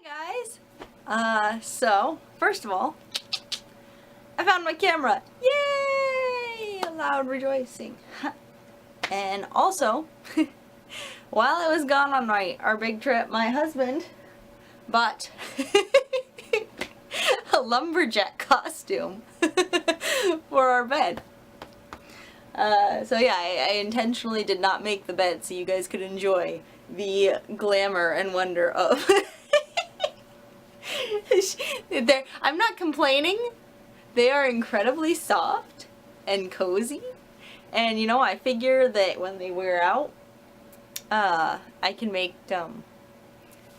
guys! So, first of all, I found my camera! Yay! A loud rejoicing. And also, while I was gone on our big trip, my husband bought a lumberjack costume for our bed. So yeah, I intentionally did not make the bed so you guys could enjoy the glamour and wonder of I'm not complaining. They are incredibly soft and cozy. And you know, I figure that when they wear out, I can make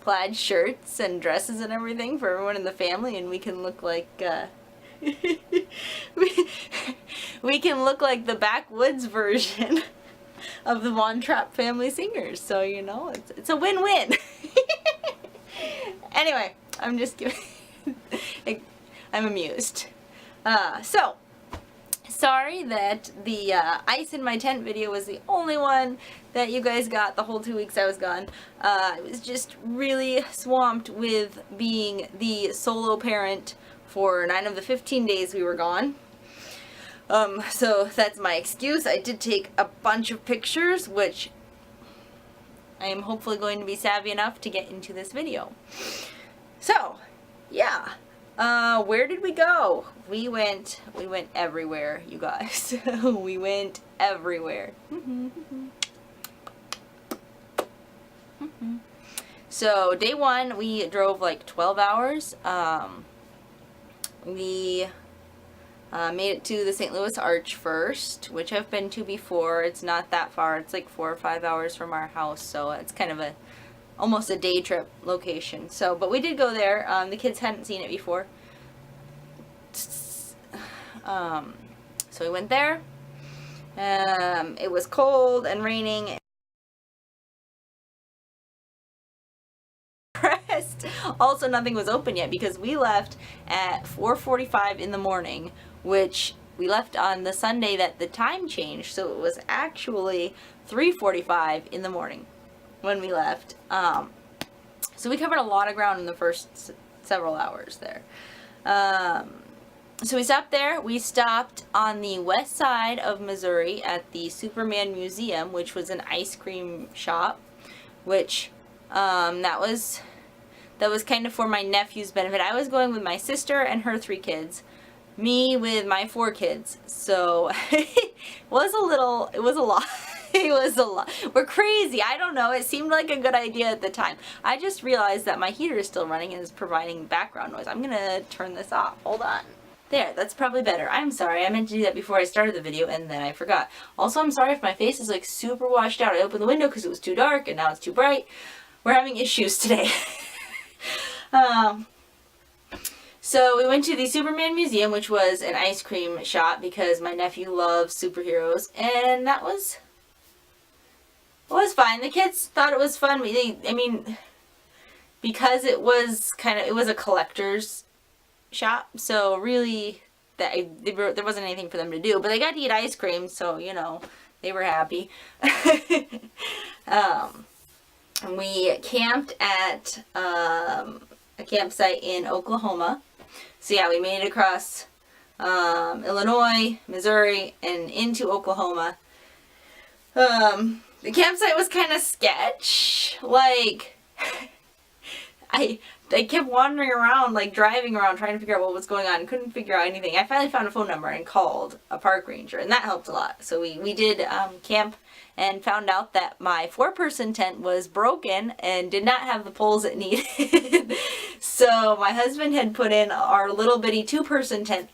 plaid shirts and dresses and everything for everyone in the family, and we can look like we can look like the backwoods version of the Von Trapp family singers. So you know, it's a win-win. Anyway, I'm just kidding. I'm amused. So, sorry that the ice in my tent video was the only one that you guys got the whole 2 weeks I was gone. I was just really swamped with being the solo parent for 9 of the 15 days we were gone. So that's my excuse. I did take a bunch of pictures, which I am hopefully going to be savvy enough to get into this video. So, yeah. Where did we go? We went everywhere, you guys. We went everywhere. So, day one, we drove like 12 hours. We made it to the St. Louis Arch first, which I've been to before. It's not that far. It's like 4 or 5 hours from our house, so it's kind of almost a day trip location. So, but we did go there. The kids hadn't seen it before. So we went there. It was cold and raining. Also, nothing was open yet because we left at 4:45 in the morning, which we left on the Sunday that the time changed, so it was actually 3:45 in the morning when we left. So we covered a lot of ground in the first several hours there. So we stopped there. We stopped on the west side of Missouri at the Superman Museum, which was an ice cream shop, which that was kind of for my nephew's benefit. I was going with my sister and her 3 kids, me with my 4 kids. So it was a lot. It was a lot. We're crazy. I don't know. It seemed like a good idea at the time. I just realized that my heater is still running and is providing background noise. I'm gonna turn this off. Hold on. There, that's probably better. I'm sorry. I meant to do that before I started the video and then I forgot. Also, I'm sorry if my face is like super washed out. I opened the window because it was too dark and now it's too bright. We're having issues today. So we went to the Superman Museum, which was an ice cream shop because my nephew loves superheroes, and that was fine. The kids thought it was fun. I mean, because it was a collector's shop, so really there wasn't anything for them to do, but they got to eat ice cream, so you know, they were happy. We camped at a campsite in Oklahoma. So yeah, we made it across Illinois, Missouri, and into Oklahoma. The campsite was kind of sketch. Like, I kept wandering around, like driving around, trying to figure out what was going on. Couldn't figure out anything. I finally found a phone number and called a park ranger, and that helped a lot. So we did camp and found out that my 4-person tent was broken and did not have the poles it needed. So my husband had put in our little bitty 2-person tent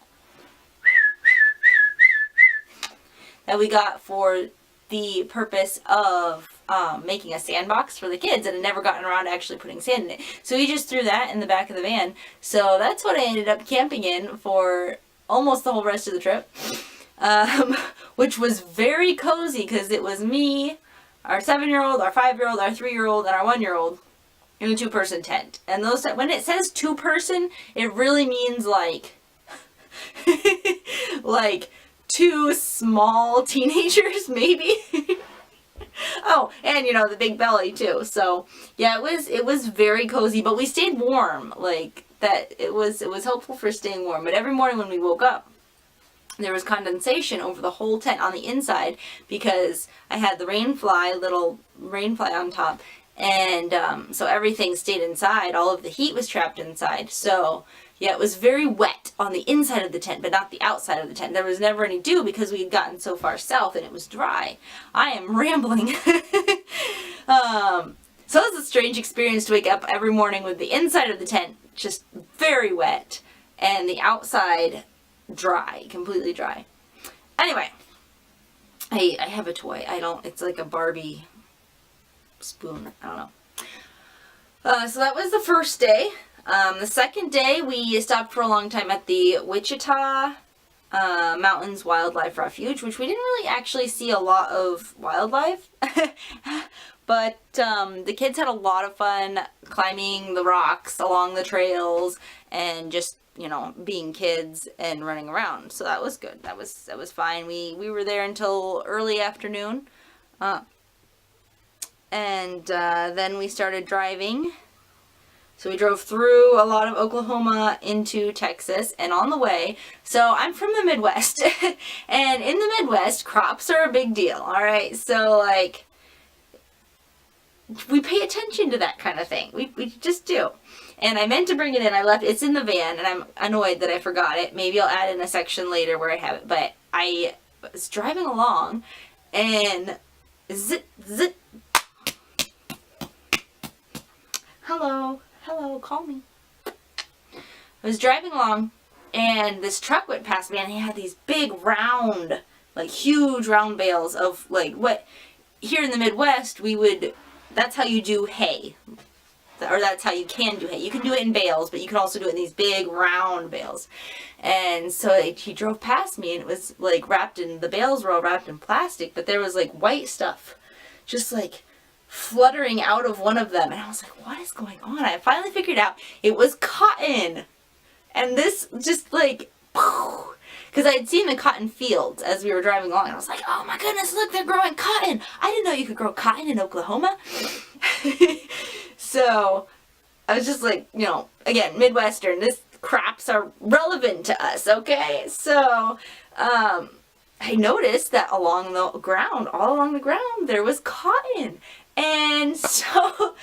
that we got for the purpose of making a sandbox for the kids, and had never gotten around to actually putting sand in it. So he just threw that in the back of the van. So that's what I ended up camping in for almost the whole rest of the trip. Which was very cozy because it was me, our 7-year-old, our 5-year-old, our 3-year-old, and our 1-year-old in a 2-person tent. And when it says 2-person, it really means like like 2 small teenagers, maybe. Oh, and you know, the big belly too. So yeah, it was very cozy, but we stayed warm. Like that, it was helpful for staying warm. But every morning when we woke up, there was condensation over the whole tent on the inside because I had the little rain fly on top, and so everything stayed inside. All of the heat was trapped inside. So yeah, it was very wet on the inside of the tent, but not the outside of the tent. There was never any dew because we had gotten so far south and it was dry. I am rambling. So it was a strange experience to wake up every morning with the inside of the tent just very wet and the outside dry, completely dry. Anyway, I have a toy. It's like a Barbie spoon. I don't know. So that was the first day. The second day, we stopped for a long time at the Wichita Mountains Wildlife Refuge, which we didn't really actually see a lot of wildlife. But the kids had a lot of fun climbing the rocks along the trails and just, you know, being kids and running around. So that was good. That was fine. We were there until early afternoon. And then we started driving. So we drove through a lot of Oklahoma into Texas, and on the way, so I'm from the Midwest, and in the Midwest, crops are a big deal, alright? So, like, we pay attention to that kind of thing. We just do. And I meant to bring it in. It's in the van, and I'm annoyed that I forgot it. Maybe I'll add in a section later where I have it, but I was driving along, and zit, zit. Hello, call me. I was driving along, and this truck went past me, and he had these big round, like huge round bales of like what here in the Midwest that's how you do hay. Or that's how you can do hay. You can do it in bales, but you can also do it in these big round bales. And so he drove past me, and it was like the bales were all wrapped in plastic, but there was like white stuff just like fluttering out of one of them, and I was like, what is going on? I finally figured out it was cotton. And this just like, because I had seen the cotton fields as we were driving along, and I was like, oh my goodness, look, they're growing cotton. I didn't know you could grow cotton in Oklahoma. So I was just like, you know, again, Midwestern, this crops are relevant to us, okay? So I noticed that all along the ground, there was cotton. And so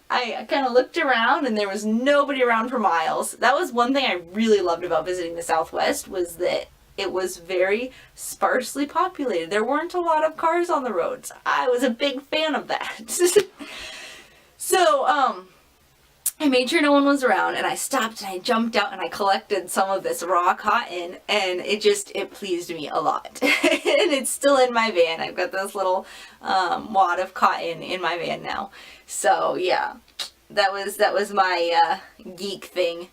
I kind of looked around, and there was nobody around for miles. That was one thing I really loved about visiting the Southwest, was that it was very sparsely populated. There weren't a lot of cars on the roads. I was a big fan of that. So, I made sure no one was around, and I stopped and I jumped out and I collected some of this raw cotton, and it pleased me a lot. And it's still in my van. I've got this little wad of cotton in my van now. So yeah, that was my geek thing.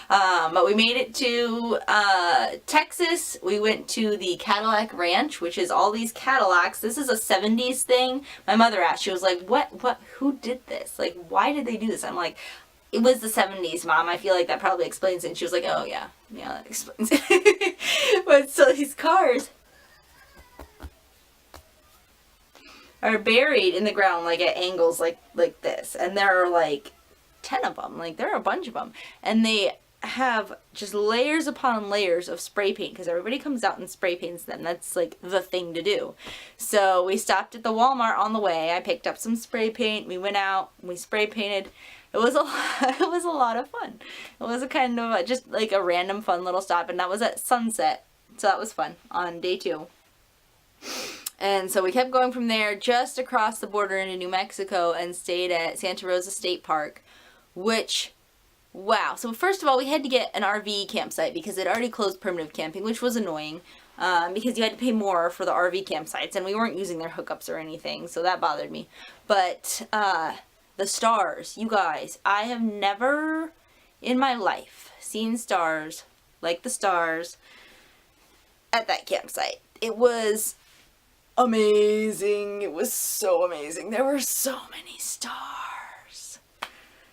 But we made it to Texas. We went to the Cadillac Ranch, which is all these Cadillacs. This is a 70s thing. My mother asked, she was like, what, who did this? Like, why did they do this? I'm like, it was the 70s, Mom. I feel like that probably explains it. And she was like, oh yeah, that explains it. But so these cars are buried in the ground, like at angles like this. And there are like 10 of them. Like, there are a bunch of them. And they have just layers upon layers of spray paint, because everybody comes out and spray paints them. That's like the thing to do. So we stopped at the Walmart on the way. I picked up some spray paint. We went out, we spray painted. It was a lot of fun. It was a kind of just like a random fun little stop, and that was at sunset. So that was fun on day 2. And so we kept going from there just across the border into New Mexico and stayed at Santa Rosa State Park, which, wow. So first of all, we had to get an RV campsite because it already closed primitive camping, which was annoying because you had to pay more for the RV campsites, and we weren't using their hookups or anything, so that bothered me. But the stars, you guys, I have never in my life seen stars like the stars at that campsite. It was amazing. It was so amazing. There were so many stars.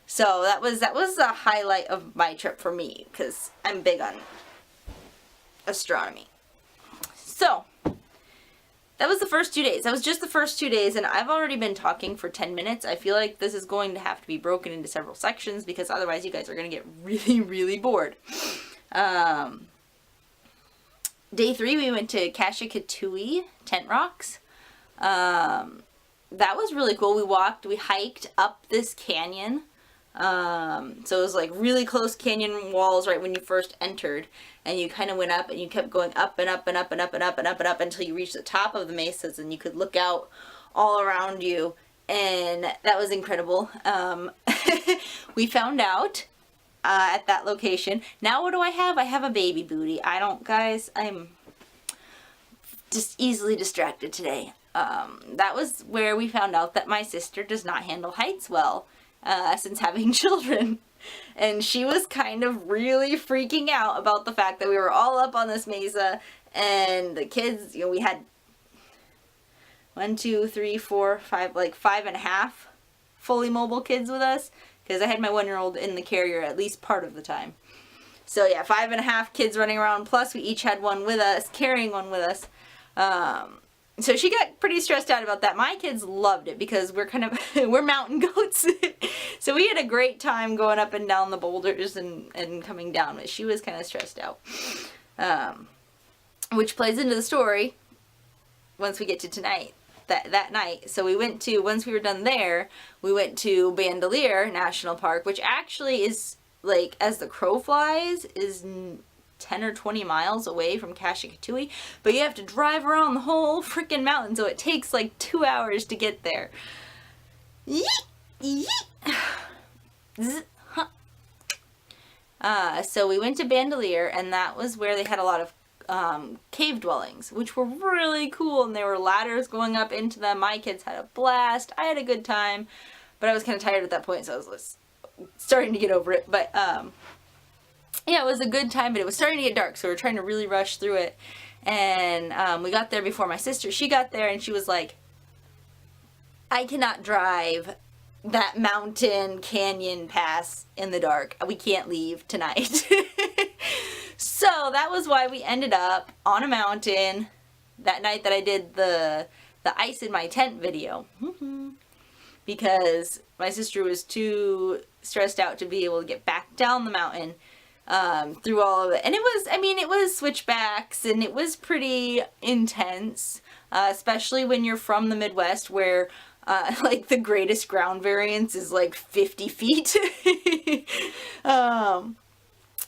So that was the highlight of my trip for me, because I'm big on astronomy. So that was the first 2 days. That was just the first 2 days, and I've already been talking for 10 minutes. I feel like this is going to have to be broken into several sections because otherwise you guys are going to get really, really bored. Day 3, we went to Kashe-katuwe Tent Rocks. That was really cool. We hiked up this canyon. So it was like really close canyon walls right when you first entered, and you kind of went up and you kept going up and up and up and up and up and up and up until you reached the top of the mesas and you could look out all around you, and that was incredible. We found out at that location. Now what do I have? I have a baby booty. Guys, I'm just easily distracted today. That was where we found out that my sister does not handle heights well. Since having children, and she was kind of really freaking out about the fact that we were all up on this mesa, and the kids, we had 1, 2, 3, 4, 5, like 5.5 fully mobile kids with us, because I had my 1-year-old in the carrier at least part of the time. So yeah, 5.5 kids running around, plus we each had one with us, carrying one with us. So she got pretty stressed out about that. My kids loved it because we're mountain goats. So we had a great time going up and down the boulders and coming down, but she was kind of stressed out. Which plays into the story once we get to tonight, that night. So once we were done there, we went to Bandelier National Park, which actually is, like, as the crow flies, is 10 or 20 miles away from Kashe-katuwe, but you have to drive around the whole freaking mountain, so it takes like 2 hours to get there. So we went to Bandelier, and that was where they had a lot of cave dwellings, which were really cool, and there were ladders going up into them. My kids had a blast. I had a good time, but I was kind of tired at that point, so I was starting to get over it. But yeah, it was a good time, but it was starting to get dark, so we were trying to really rush through it. And we got there before my sister. She got there, and she was like, I cannot drive that mountain canyon pass in the dark. We can't leave tonight. So that was why we ended up on a mountain that night that I did the ice in my tent video. Because my sister was too stressed out to be able to get back down the mountain. Through all of it, and it was switchbacks, and it was pretty intense, especially when you're from the Midwest, where like the greatest ground variance is like 50 feet.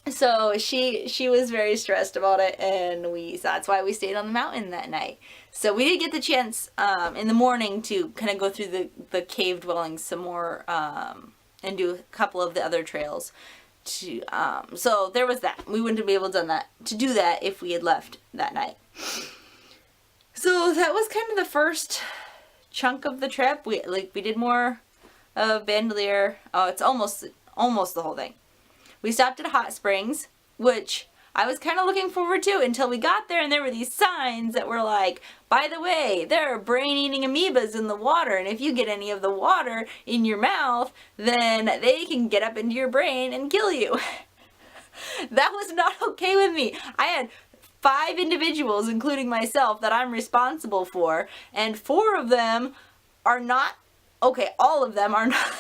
So she was very stressed about it, and that's why we stayed on the mountain that night. So we did get the chance in the morning to kind of go through the cave dwellings some more, and do a couple of the other trails. So there was that. We wouldn't be able to do that if we had left that night. So that was kind of the first chunk of the trip. We did more of Bandelier. Oh, it's almost the whole thing. We stopped at hot springs, which I was kind of looking forward to until we got there, and there were these signs that were like, by the way, there are brain-eating amoebas in the water, and if you get any of the water in your mouth, then they can get up into your brain and kill you. That was not okay with me. I had 5 individuals, including myself, that I'm responsible for, and 4 of them are not, okay, all of them are not,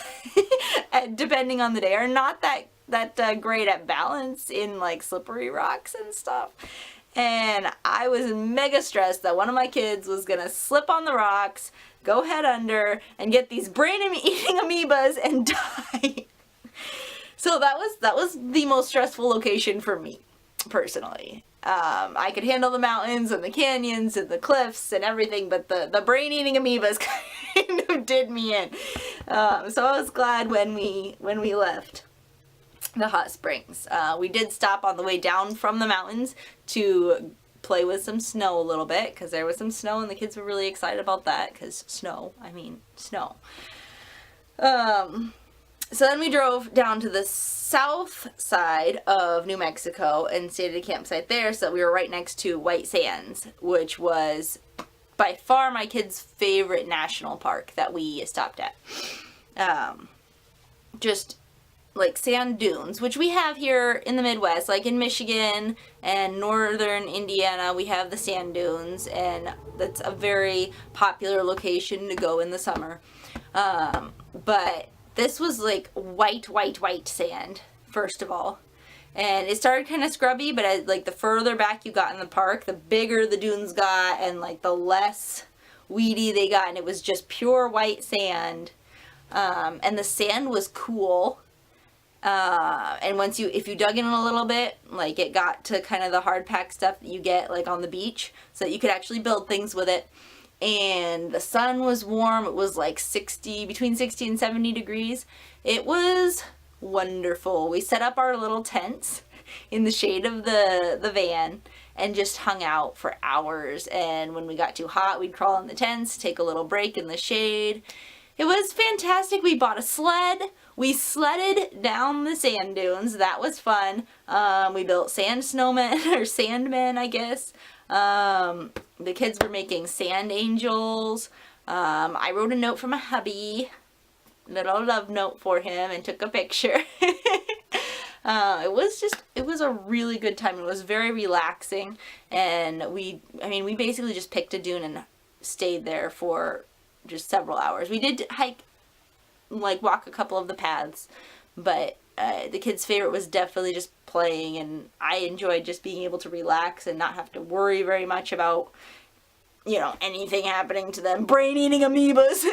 depending on the day, are not that great at balance in like slippery rocks and stuff. And I was mega stressed that one of my kids was gonna slip on the rocks, go head under, and get these brain-eating amoebas and die. So that was the most stressful location for me, personally. I could handle the mountains and the canyons and the cliffs and everything, but the brain-eating amoebas kind of did me in. So I was glad when we left the hot springs. We did stop on the way down from the mountains to play with some snow a little bit, because there was some snow and the kids were really excited about that, because snow. So then we drove down to the south side of New Mexico and stayed at a campsite there, so that we were right next to White Sands, which was by far my kids' favorite national park that we stopped at. Just like sand dunes, which we have here in the Midwest, like in Michigan and northern Indiana, we have the sand dunes, and that's a very popular location to go in the summer. But this was like white sand, first of all. And it started kind of scrubby, but as, like, the further back you got in the park, the bigger the dunes got, and like the less weedy they got, and it was just pure white sand. And the sand was cool. And if you dug in a little bit, like, it got to kind of the hard packed stuff that you get like on the beach, so that you could actually build things with it. And the sun was warm. It was like between 60 and 70 degrees. It was wonderful. We set up our little tents in the shade of the van and just hung out for hours. And when we got too hot, we'd crawl in the tents, take a little break in the shade. It was fantastic. We bought a sled. We sledded down the sand dunes. That was fun. We built sand snowmen, or sandmen, I guess. The kids were making sand angels. I wrote a note for my hubby, little love note for him, and took a picture. It was a really good time. It was very relaxing, and we basically just picked a dune and stayed there for just several hours. We did hike, like walk a couple of the paths, but the kids' favorite was definitely just playing, and I enjoyed just being able to relax and not have to worry very much about, anything happening to them, brain-eating amoebas.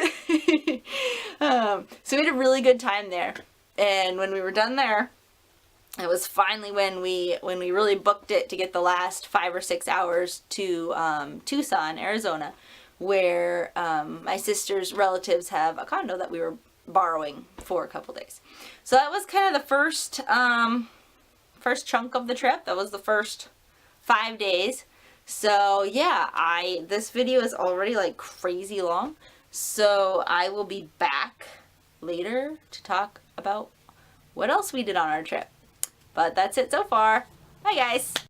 So we had a really good time there, and when we were done there, it was finally when we really booked it to get the last 5 or 6 hours to Tucson, Arizona, where my sister's relatives have a condo that we were borrowing for a couple days. So that was kind of the first chunk of the trip. That was the first 5 days. So yeah, this video is already like crazy long. So I will be back later to talk about what else we did on our trip. But that's it so far. Bye guys.